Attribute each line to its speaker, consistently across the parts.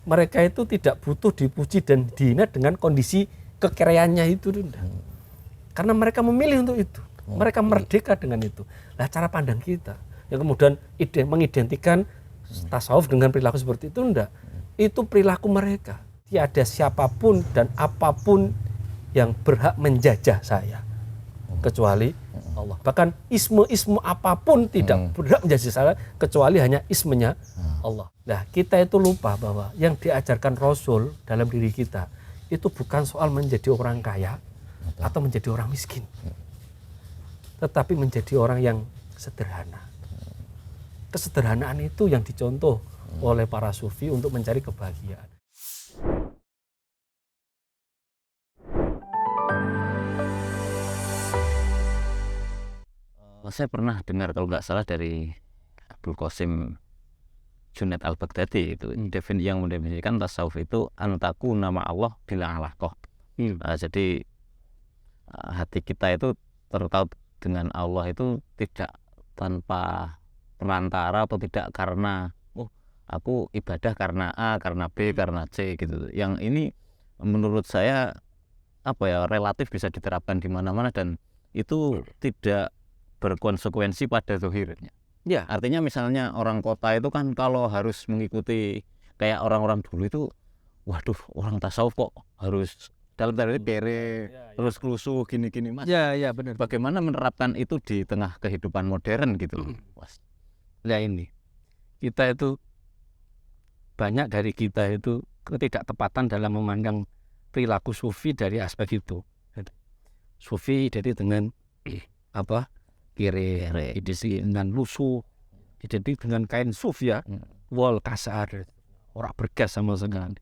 Speaker 1: mereka itu tidak butuh dipuji dan dihina dengan kondisi kekereannya itu. Karena mereka memilih untuk itu. Mereka merdeka dengan itu. Nah, cara pandang kita yang kemudian mengidentikan tasawuf dengan perilaku seperti itu, enggak. Itu perilaku mereka. Tiada siapapun dan apapun yang berhak menjajah saya kecuali Allah. Bahkan isme apapun tidak berhak menjajah saya kecuali hanya ismenya Allah. Nah, kita itu lupa bahwa yang diajarkan Rasul dalam diri kita itu bukan soal menjadi orang kaya atau menjadi orang miskin, tetapi menjadi orang yang sederhana. Kesederhanaan itu yang dicontoh oleh para sufi untuk mencari kebahagiaan.
Speaker 2: Saya pernah dengar kalau nggak salah dari Abdul Qasim Junaid al-Baghdadi itu yang mendefinisikan tasawuf itu antaku nama Allah bila alaqah. Jadi hati kita itu terkait dengan Allah itu tidak tanpa perantara atau tidak karena aku ibadah karena A, karena B, karena C gitu. Yang ini menurut saya relatif bisa diterapkan di mana-mana dan itu tidak berkonsekuensi pada zahirnya.
Speaker 1: Ya.
Speaker 2: Artinya misalnya orang kota itu kan kalau harus mengikuti kayak orang-orang dulu itu, waduh, orang tasawuf kok harus dalam tanda kere, terus kelusuh gini-gini, Mas.
Speaker 1: Ya, benar.
Speaker 2: Bagaimana menerapkan itu di tengah kehidupan modern gitu, Mas?
Speaker 1: Ya, ini kita itu banyak dari kita itu ketidaktepatan dalam memandang perilaku sufi dari aspek itu. Sufi jadi dengan kere, identik dengan lusuh, identik dengan kain suf ya, wal kasar, orang bergas sama sekali.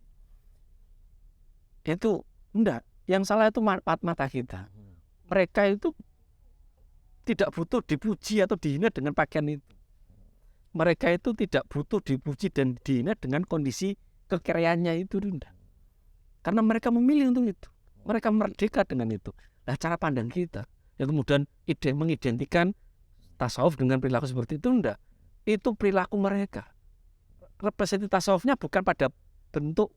Speaker 1: Itu enggak, yang salah itu mata kita. Mereka itu tidak butuh dipuji atau dihina dengan pakaian itu. Mereka itu tidak butuh dipuji dan dihina dengan kondisi kekereannya itu, enggak. Karena mereka memilih untuk itu. Mereka merdeka dengan itu. Nah, cara pandang kita yang kemudian mengidentikan tasawuf dengan perilaku seperti itu, enggak. Itu perilaku mereka. Representasi tasawufnya bukan pada bentuk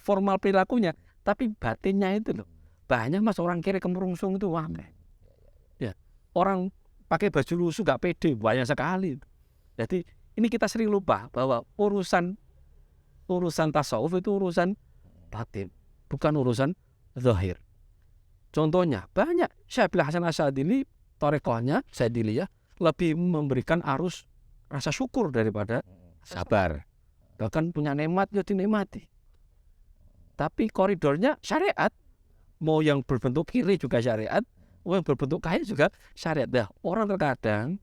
Speaker 1: formal perilakunya, tapi batinnya itu loh. Banyak Mas orang kiri kemurungsung itu ya. Orang pakai baju lusuh gak pede, banyak sekali. Jadi ini kita sering lupa bahwa urusan tasawuf itu urusan batin, bukan urusan zahir. Contohnya banyak Syekh Hasan Asyadzili, tarekohnya Syadziliyah lebih memberikan arus rasa syukur daripada sabar. Bahkan punya nikmat ya dinikmati. Tapi koridornya syariat. Mau yang berbentuk kiri juga syariat, mau yang berbentuk kaya juga syariat. Nah, orang terkadang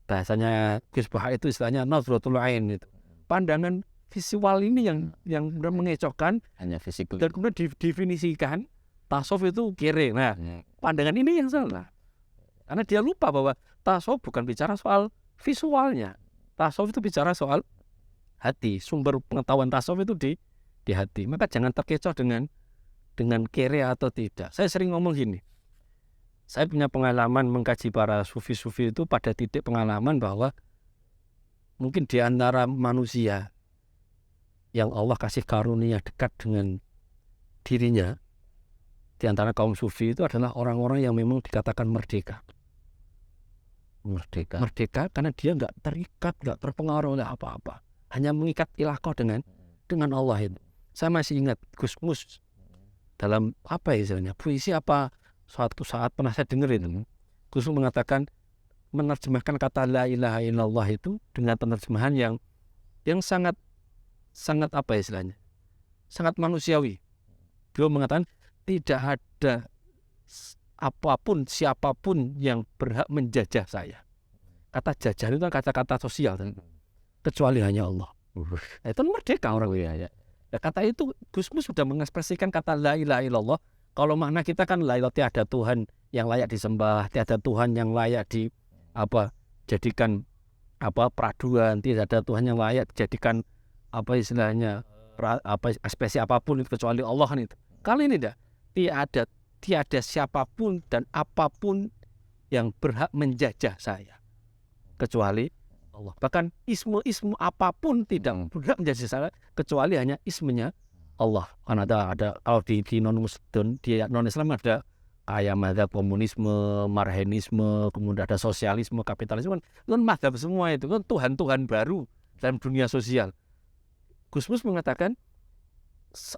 Speaker 1: bahasanya Gus Bahar itu istilahnya nazratul ain itu. Pandangan visual ini yang mengecohkan
Speaker 2: hanya fisik
Speaker 1: dan kemudian didefinisikan tasawuf itu kiri. Nah, pandangan ini yang salah. Karena dia lupa bahwa tasawuf bukan bicara soal visualnya. Tasawuf itu bicara soal hati. Sumber pengetahuan tasawuf itu di hati. Maka jangan terkecoh dengan kere atau tidak. Saya sering ngomong gini. Saya punya pengalaman mengkaji para sufi-sufi itu pada titik pengalaman bahwa mungkin di antara manusia yang Allah kasih karunia dekat dengan dirinya, di antara kaum sufi itu adalah orang-orang yang memang dikatakan merdeka. Merdeka karena dia nggak terikat, nggak terpengaruh oleh apa-apa. Hanya mengikat ilaqah dengan Allah itu. Saya masih ingat Gus Mus dalam istilahnya puisi suatu saat pernah saya dengar itu. Gus Mus mengatakan menerjemahkan kata la ilaha illallah itu dengan penerjemahan yang sangat istilahnya sangat manusiawi. Beliau mengatakan tidak ada apapun siapapun yang berhak menjajah saya. Kata jajah itu kan kata-kata sosial kecuali hanya Allah. Itu merdeka orang ya. Kata itu Gus Mus sudah mengekspresikan kata la ilaha illallah. Kalau makna kita kan la ilaha, tiada Tuhan yang layak disembah, tiada Tuhan yang layak jadikan peraduan, tidak ada Tuhan yang layak dijadikan istilahnya ekspresi apapun itu kecuali Allah kan itu. Kali ini tiada siapapun dan apapun yang berhak menjajah saya kecuali Allah. Bahkan isme apapun tidak berhak menjadi salah kecuali hanya ismenya Allah. Kan ada kalau di non Islam ada kayak mazhab komunisme, marhenisme, kemudian ada sosialisme, kapitalisme, kan mazhab semua itu kan Tuhan baru dalam dunia sosial. Gusmus mengatakan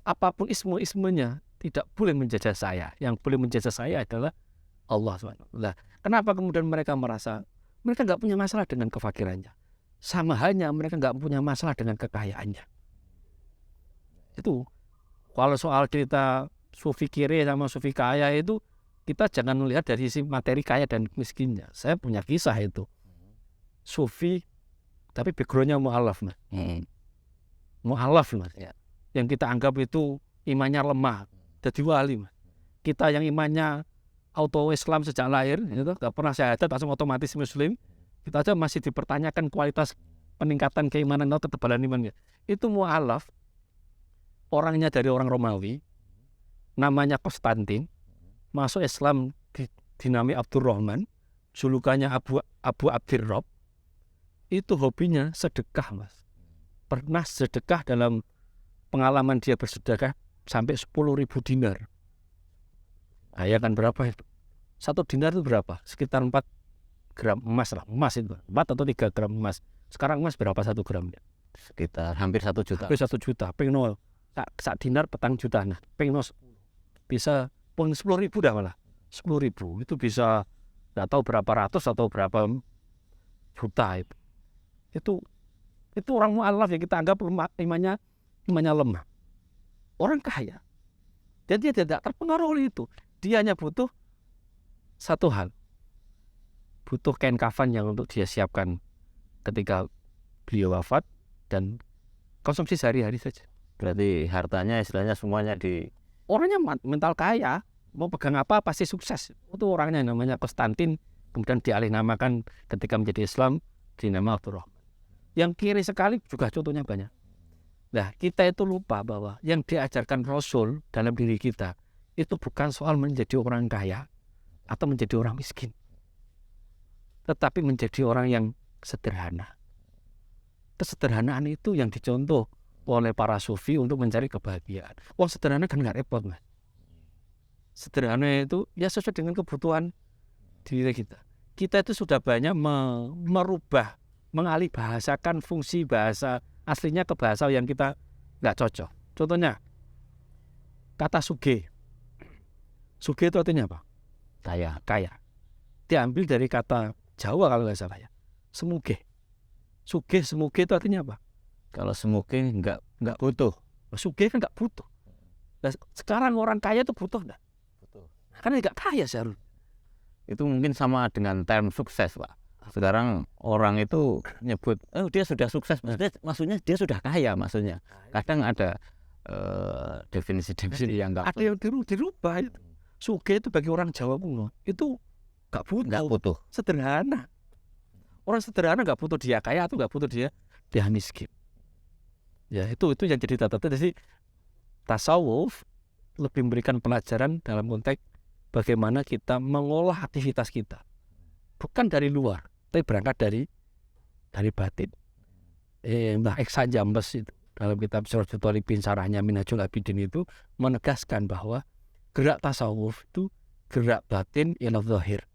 Speaker 1: apapun ismenya tidak boleh menjajah saya. Yang boleh menjajah saya adalah Allah SWT. Nah, kenapa kemudian mereka merasa mereka nggak punya masalah dengan kefakirannya? Sama halnya mereka nggak punya masalah dengan kekayaannya. Itu kalau soal cerita sufi kiri sama sufi kaya itu kita jangan melihat dari sisi materi kaya dan miskinnya. Saya punya kisah itu. Sufi tapi backgroundnya mu'alaf, Mas. Mu'alaf, Mas. Yang kita anggap itu imannya lemah, jadi wali, Mas. Kita yang imannya auto Islam sejak lahir, itu nggak pernah syahadat langsung otomatis Muslim. Kita aja masih dipertanyakan kualitas peningkatan keimanan atau ketebalan imannya. Itu mu'alaf, orangnya dari orang Romawi, namanya Konstantin, masuk Islam dinami Abdurrahman, julukannya Abu Abdirrob. Itu hobinya sedekah, Mas. Pernah sedekah dalam pengalaman dia bersedekah sampai 10.000 dinar. Nah, ya kan berapa itu? 1 dinar itu berapa? Sekitar 4 gram emas lah. Emas itu 4 atau 3 gram emas. Sekarang emas berapa 1 gramnya?
Speaker 2: Sekitar hampir 1 juta.
Speaker 1: Hampir 1 juta. Pengen sak dinar petang juta. Nah, pengen bisa pun 10.000 dah malah. 10.000 itu bisa nggak tahu berapa ratus atau berapa juta itu. Itu orang mu'alaf yang kita anggap lemah, imannya lemah. Orang kaya. Dan dia tidak terpengaruh oleh itu. Dia hanya butuh satu hal. Butuh kain kafan yang untuk dia siapkan ketika beliau wafat dan konsumsi sehari-hari saja.
Speaker 2: Berarti hartanya istilahnya semuanya di...
Speaker 1: Orangnya mental kaya, mau pegang apa pasti sukses. Itu orangnya namanya Konstantin, kemudian dialih-namakan ketika menjadi Islam dinama Abdurrahman. Yang kiri sekali juga contohnya banyak. Nah, kita itu lupa bahwa yang diajarkan Rasul dalam diri kita itu bukan soal menjadi orang kaya atau menjadi orang miskin, tetapi menjadi orang yang sederhana. Kesederhanaan itu yang dicontoh oleh para sufi untuk mencari kebahagiaan. Wong sederhana kan nggak repot, Mas. Sederhana itu ya sesuai dengan kebutuhan diri kita. Kita itu sudah banyak merubah, mengalih bahasakan fungsi bahasa aslinya ke bahasa yang kita nggak cocok. Contohnya kata suge. Suge itu artinya apa? Kaya. Diambil dari kata Jawa kalau nggak salah ya. Semuge. Semuge itu artinya apa?
Speaker 2: Kalau semuge nggak butuh.
Speaker 1: Suge kan nggak butuh. Nah, sekarang orang kaya itu butuh nggak?
Speaker 2: Butuh.
Speaker 1: Karena nggak kaya seharusnya.
Speaker 2: Itu mungkin sama dengan term sukses, Pak. Sekarang orang itu nyebut, dia sudah sukses, maksudnya dia sudah kaya, maksudnya. Kadang ada definisi-definisi yang nggak...
Speaker 1: Ada yang dirubah. Suge itu bagi orang Jawa kuno itu nggak butuh. Sederhana. Orang sederhana nggak butuh dia kaya atau nggak butuh dia miskin. Ya itu yang jadi catatan. Jadi tasawuf lebih memberikan pelajaran dalam konteks bagaimana kita mengolah aktivitas kita, bukan dari luar, tapi berangkat dari batin. Mbah Eksan Jambes itu dalam kitab Siratul Thalibin Sarahnya Minhajul Abidin itu menegaskan bahwa gerak tasawuf itu gerak batin ila zahir,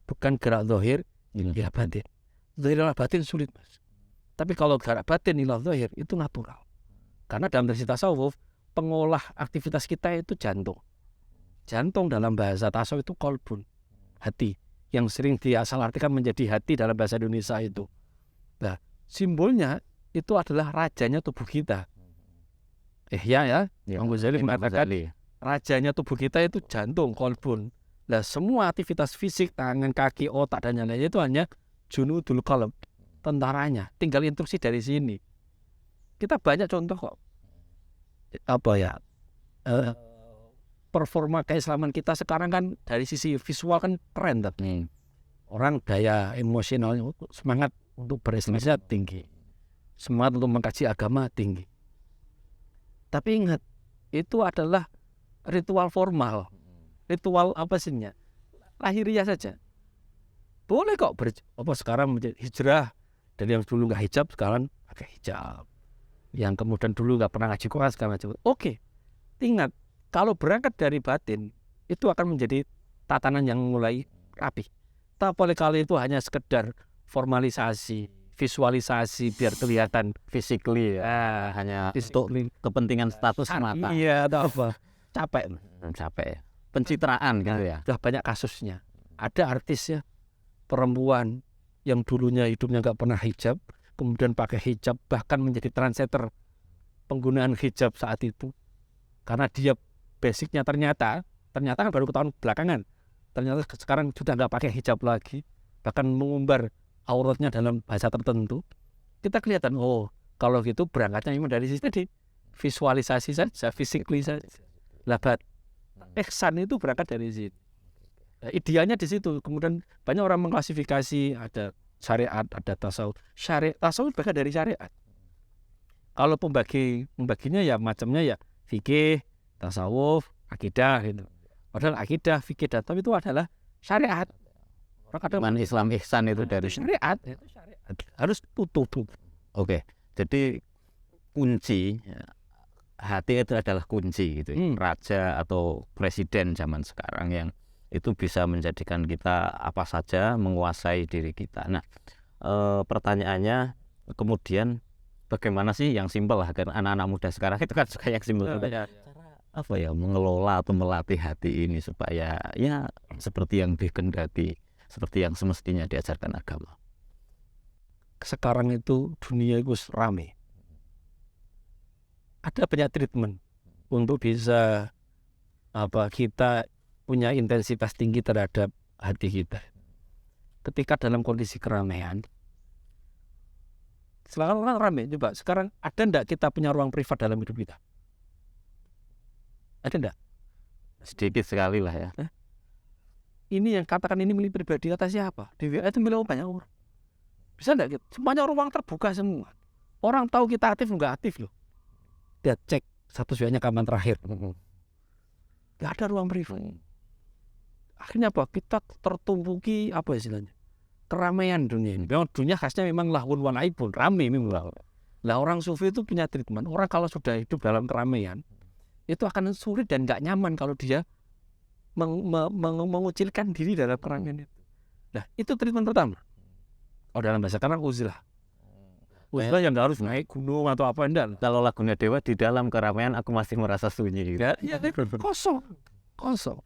Speaker 1: bukan gerak zahir ila batin. Zahir ila batin sulit, Mas. Tapi kalau gerak batin ila zahir itu natural. Karena dalam tradisi tasawuf pengolah aktivitas kita itu jantung. Jantung dalam bahasa tasawuf itu kolbun, hati, yang sering diasal-artikan menjadi hati dalam bahasa Indonesia itu. Nah, simbolnya itu adalah rajanya tubuh kita. Ya, Imam Ghazali mengatakan rajanya tubuh kita itu jantung, kolbun. Nah, semua aktivitas fisik, tangan, kaki, otak dan lain-lain itu hanya junudul qalb, tentaranya. Tinggal instruksi dari sini. Kita banyak contoh kok. Performa keislaman kita sekarang kan dari sisi visual kan keren tapi orang daya emosional semangat untuk berislamnya tinggi, semangat untuk mengkaji agama tinggi. Tapi ingat itu adalah ritual formal, ritual apa sihnya lahiriah saja. Boleh kok sekarang hijrah Dari yang dulu nggak hijab sekarang pakai hijab. Yang kemudian dulu nggak pernah ngaji Quran sekarang ngaji Quran. Oke, ingat kalau berangkat dari batin itu akan menjadi tatanan yang mulai rapi. Tak boleh kali itu hanya sekedar formalisasi, visualisasi biar kelihatan
Speaker 2: physically ya, hanya untuk kepentingan status semata.
Speaker 1: Iya, atau apa? Capek.
Speaker 2: Pencitraan gitu ya.
Speaker 1: Sudah banyak kasusnya. Ada artis ya, perempuan yang dulunya hidupnya nggak pernah hijab, kemudian pakai hijab, bahkan menjadi trendsetter penggunaan hijab saat itu. Karena dia basicnya ternyata kan baru tahun belakangan, ternyata sekarang sudah nggak pakai hijab lagi, bahkan mengumbar auratnya dalam bahasa tertentu. Kita kelihatan, oh kalau gitu berangkatnya memang dari sisi tadi, visualisasi saja, physically saja. Labat ihsan itu berangkat dari situ. Nah, idealnya di situ. Kemudian banyak orang mengklasifikasi ada syariat, ada tasawuf. Tasawuf bagian dari syariat. Kalau pembaginya ya macamnya ya fikih, tasawuf, akidah gitu. Padahal akidah, fikih, dan tasawuf itu adalah syariat.
Speaker 2: Orang Islam ihsan itu dari
Speaker 1: syariat. Harus tutup.
Speaker 2: Oke. Jadi kunci hati itu adalah kunci gitu. Raja atau presiden zaman sekarang yang itu bisa menjadikan kita apa saja, menguasai diri kita. Nah, pertanyaannya kemudian bagaimana sih yang simpel lah, karena anak-anak muda sekarang itu kan suka yang simpel. Cara apa ya mengelola atau melatih hati ini supaya ya seperti yang dikehendaki, seperti yang semestinya diajarkan agama.
Speaker 1: Sekarang itu dunia itu rame. Ada banyak treatment untuk bisa kita punya intensitas tinggi terhadap hati kita. Ketika dalam kondisi keramaian, sekarang orang rame. Coba sekarang ada enggak kita punya ruang privat dalam hidup kita? Ada enggak?
Speaker 2: Sedikit sekali lah ya.
Speaker 1: Ini yang katakan ini milik pribadi, kata siapa? Di WA itu milik banyak orang. Bisa enggak? Semuanya ruang terbuka semua. Orang tahu kita aktif enggak aktif loh. Dia cek status WA-nya kapan terakhir. Enggak ada ruang privat. Akhirnya apa? Kita tertumpuki apa istilahnya? Keramaian dunia ini. Memang dunia khasnya memang lahun wa laibun, rame memang. Lah orang sufi itu punya treatment. Orang kalau sudah hidup dalam keramaian itu akan sulit dan nggak nyaman kalau dia mengucilkan diri dalam keramaian itu. Nah itu treatment pertama. Oh dalam bahasa sekarang uzlah. Uzlah yang nggak harus naik gunung atau apa enggak.
Speaker 2: Kalau lagunya Dewa, di dalam keramaian aku masih merasa sunyi. Gitu.
Speaker 1: Ya kosong.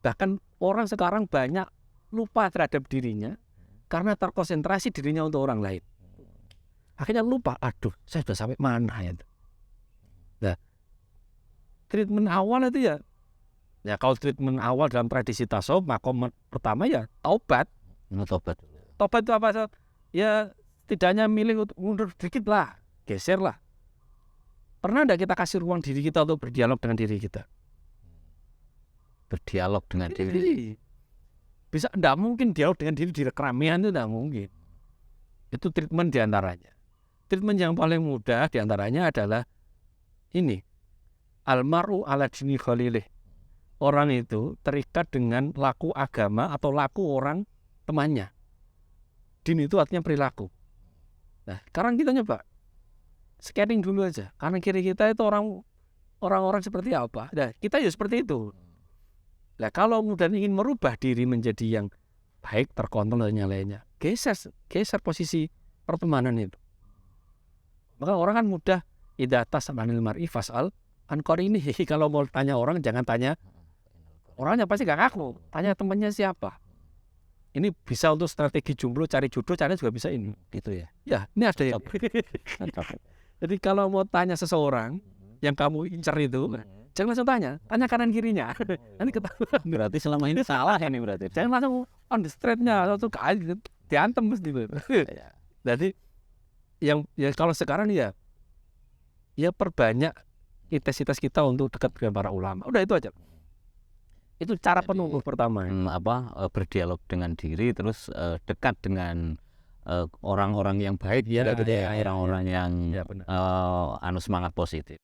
Speaker 1: Bahkan orang sekarang banyak lupa terhadap dirinya karena terkonsentrasi dirinya untuk orang lain. Akhirnya lupa, aduh saya sudah sampai mana ya. Nah, treatment awal itu ya kalau treatment awal dalam tradisi tasawuf, makom pertama ya taubat. Taubat itu apa? Ya tidaknya milih untuk mundur sedikit lah, geser lah. Pernah enggak kita kasih ruang diri kita untuk berdialog dengan diri kita?
Speaker 2: Berdialog dengan diri.
Speaker 1: Bisa enggak mungkin dialog dengan diri di keramaian itu enggak mungkin. Itu treatment diantaranya. Treatment yang paling mudah diantaranya adalah ini. Almaru ala dini khalilih. Orang itu terikat dengan laku agama atau laku orang temannya. Din itu artinya perilaku. Nah, sekarang kita nyoba scanning dulu aja. Kanan kiri kita itu orang-orang seperti apa. Nah, kita ya seperti itu. Nah, kalau kemudian ingin merubah diri menjadi yang baik, terkontrol dan yang lainnya, geser posisi pertemanan itu. Maka orang kan mudah idza tas'alul mar'i fas'al an qarinihi. Kalau mau tanya orang jangan tanya orangnya, pasti gak ngaku. Tanya temannya siapa. Ini bisa untuk strategi jomblo, cari jodoh, caranya juga bisa ini.
Speaker 2: Gitu ya.
Speaker 1: Ya, ini ada ya. Jadi kalau mau tanya seseorang yang kamu incar itu, jangan langsung tanya kanan kirinya. Nanti ketahuan.
Speaker 2: Berarti selama ini salah ya nih berarti.
Speaker 1: Jangan langsung on the street-nya atau diantem mesti. Jadi yang ya kalau sekarang ya perbanyak intensitas kita untuk dekat dengan para ulama. Udah itu aja. Itu cara penumbuh pertama.
Speaker 2: Berdialog dengan diri, terus dekat dengan orang-orang yang baik, orang-orang yang semangat positif.